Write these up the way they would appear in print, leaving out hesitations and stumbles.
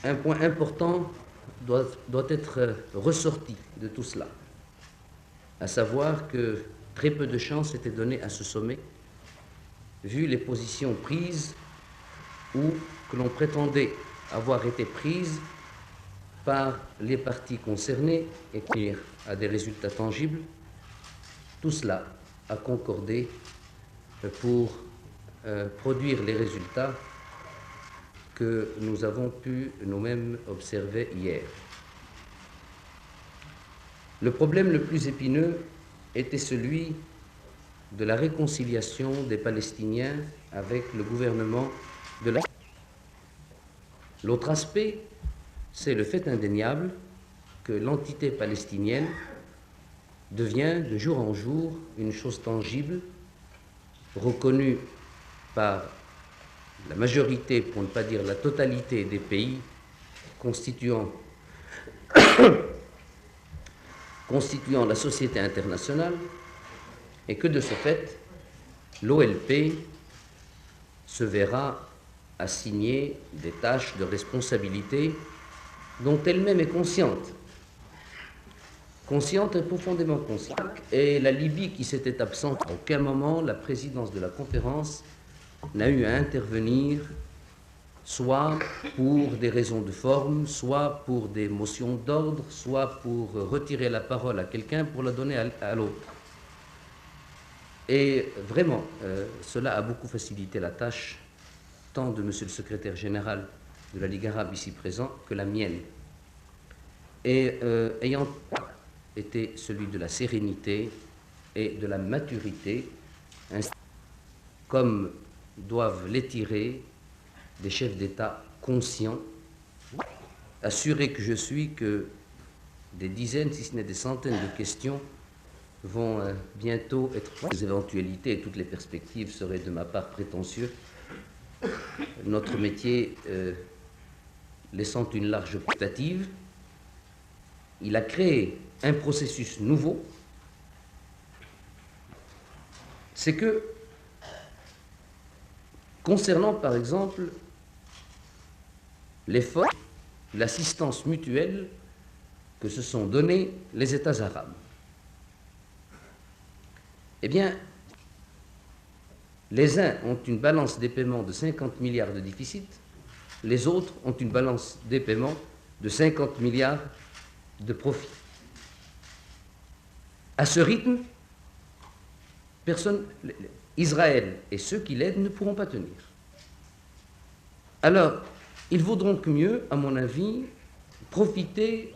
un point important doit être ressorti de tout cela, à savoir que très peu de chance était donnée à ce sommet, vu les positions prises ou que l'on prétendait avoir été prises par les parties concernées et conduire à des résultats tangibles. Tout cela a concordé pour produire les résultats que nous avons pu nous-mêmes observer hier. Le problème le plus épineux était celui de la réconciliation des Palestiniens avec le gouvernement de la... L'autre aspect, c'est le fait indéniable que l'entité palestinienne devient de jour en jour une chose tangible, reconnue par la majorité, pour ne pas dire la totalité des pays constituant la société internationale, et que de ce fait, l'OLP se verra assigner des tâches de responsabilité dont elle-même est consciente et profondément consciente. Et la Libye qui s'était absente, à aucun moment la présidence de la conférence n'a eu à intervenir, soit pour des raisons de forme, soit pour des motions d'ordre, soit pour retirer la parole à quelqu'un pour la donner à l'autre. Et vraiment, cela a beaucoup facilité la tâche, tant de monsieur le secrétaire général de la Ligue arabe ici présent que la mienne. Et ayant été celui de la sérénité et de la maturité, comme doivent l'étirer des chefs d'État conscients, assurés que je suis que des dizaines, si ce n'est des centaines de questions vont bientôt être les éventualités et toutes les perspectives seraient de ma part prétentieux. Notre métier laissant une large perspective, il a créé un processus nouveau, c'est que concernant par exemple l'effort, l'assistance mutuelle que se sont donnés les États arabes, eh bien, les uns ont une balance des paiements de 50 milliards de déficit, les autres ont une balance des paiements de 50 milliards de profit. À ce rythme, Israël et ceux qui l'aident ne pourront pas tenir. Alors, il vaudra donc mieux, à mon avis, profiter,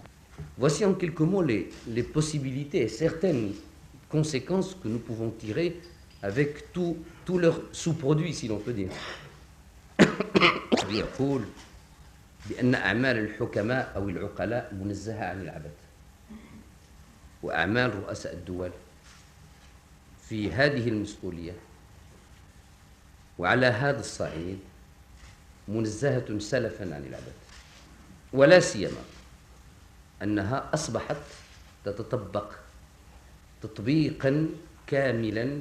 voici en quelques mots les possibilités et certaines conséquences que nous pouvons tirer avec tous leurs sous-produits, si l'on peut dire. يقول بأن أعمال الحكماء أو العقلاء منزهة عن العبث، وأعمال رؤساء الدول في هذه المسؤولية وعلى هذا الصعيد منزهة سلفا عن العبث، ولا سيما أنها أصبحت تتطبق تطبيقا كاملا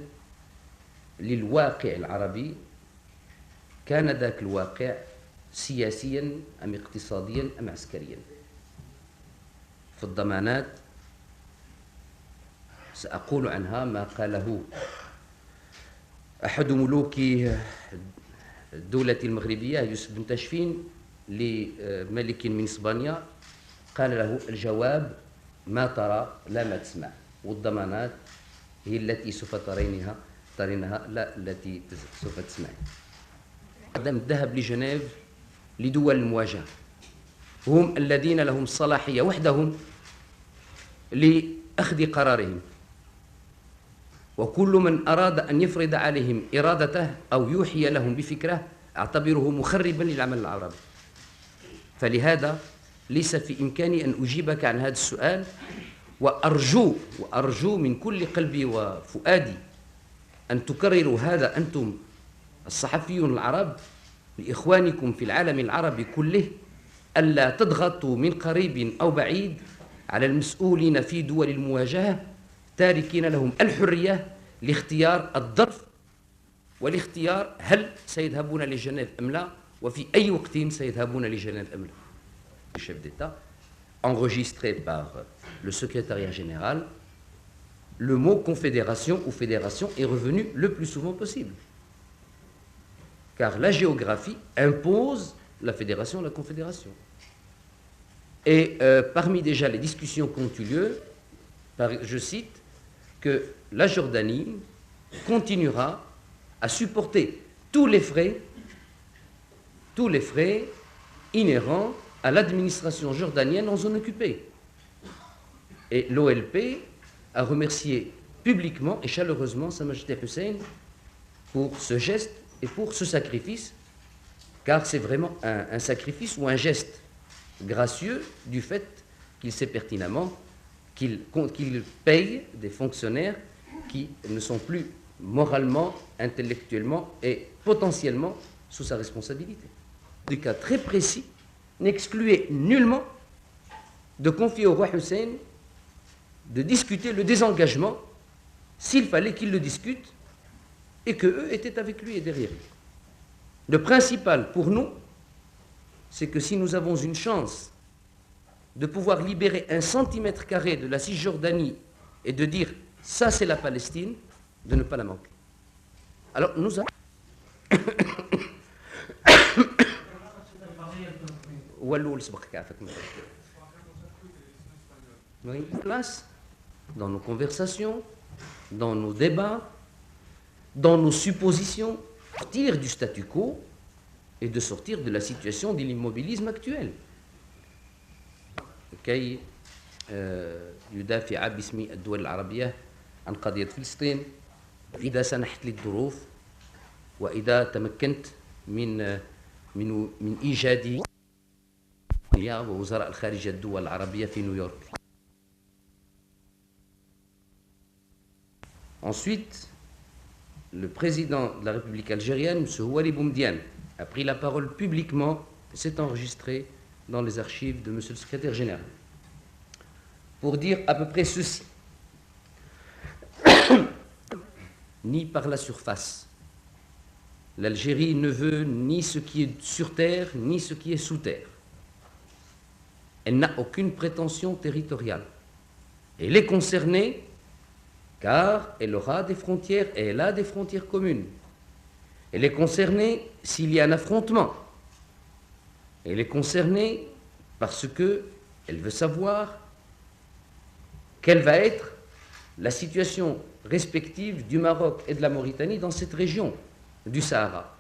للواقع العربي، كان ذاك الواقع سياسيا أم اقتصاديا أم عسكريا. في الضمانات سأقول عنها ما قاله أحد ملوك الدولة المغربية يوسف بن تاشفين لملك من إسبانيا، قال له الجواب ما ترى لا ما تسمع، والضمانات هي التي سوف ترينها لا التي سوف تسمعين. قدم الذهب لجنيف لدول المواجهة، هم الذين لهم الصلاحية وحدهم لأخذ قرارهم، وكل من أراد أن يفرض عليهم إرادته أو يوحي لهم بفكرة أعتبره مخربا للعمل العربي. فلهذا ليس في إمكاني أن أجيبك عن هذا السؤال، وأرجو من كل قلبي وفؤادي أن تكرروا هذا أنتم الصحفيون العرب لإخوانكم في العالم العربي كله، ألا تضغطوا من قريب أو بعيد على المسؤولين في دول المواجهة، تاركين لهم الحرية لاختيار الظرف والاختيار هل سيذهبون لجنيف أم لا، وفي أي وقت سيذهبون لجنيف أم لا. chef d'État, enregistré par le secrétariat général, le mot confédération ou fédération est revenu le plus souvent possible. Car la géographie impose la fédération, la confédération. Et parmi déjà les discussions qui ont eu lieu, je cite, que la Jordanie continuera à supporter tous les frais inhérents à l'administration jordanienne en zone occupée. Et l'OLP a remercié publiquement et chaleureusement Sa Majesté Hussein pour ce geste et pour ce sacrifice, car c'est vraiment un sacrifice ou un geste gracieux du fait qu'il sait pertinemment qu'il paye des fonctionnaires qui ne sont plus moralement, intellectuellement et potentiellement sous sa responsabilité. Du cas très précis, n'excluait nullement de confier au roi Hussein de discuter le désengagement s'il fallait qu'il le discute et qu'eux étaient avec lui et derrière lui. Le principal pour nous, c'est que si nous avons une chance de pouvoir libérer 1 centimètre carré de la Cisjordanie et de dire ça c'est la Palestine, de ne pas la manquer. Alors nous avons place dans nos conversations, dans nos débats, dans nos suppositions, sortir du statu quo et de sortir de la situation de l'immobilisme actuel. كي يدافع باسم الدول العربية عن قضية فلسطين إذا سنحت لي الظروف وإذا تمكنت من إيجاد ووزراء الخارجية الدول العربية في نيويورك. Ensuite, le président de la République algérienne, M. Houari Boumediene, a pris la parole publiquement et s'est enregistré dans les archives de M. le secrétaire général, pour dire à peu près ceci. Ni par la surface, l'Algérie ne veut ni ce qui est sur terre, ni ce qui est sous terre. Elle n'a aucune prétention territoriale. Elle est concernée car elle aura des frontières et elle a des frontières communes. Elle est concernée s'il y a un affrontement. Elle est concernée parce qu'elle veut savoir quelle va être la situation respective du Maroc et de la Mauritanie dans cette région du Sahara.